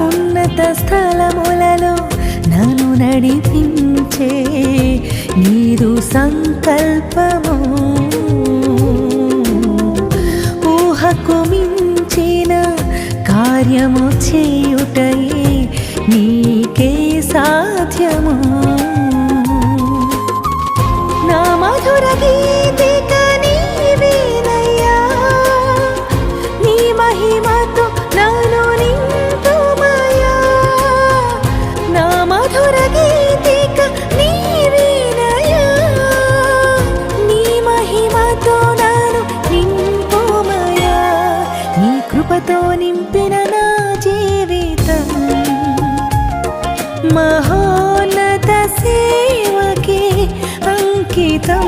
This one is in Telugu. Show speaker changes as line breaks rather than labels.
ఉన్నత స్థలములలో నన్ను నడిపించే నీదు సంకల్పము ఊహకు మించిన కార్యము చేయుటయే నీకే సాధ్యము నా మధుర గీతిక నీవేనయ్యా నీ మహిమతో నన్ను నింపుమయ్యా నా మధుర గీతిక నీవేనయ్యా నీ మహిమతో నన్ను నింపుమయ్యా నీ కృపతో నింపిన నా జీవితం మహోన్నత సేవకే అంకితం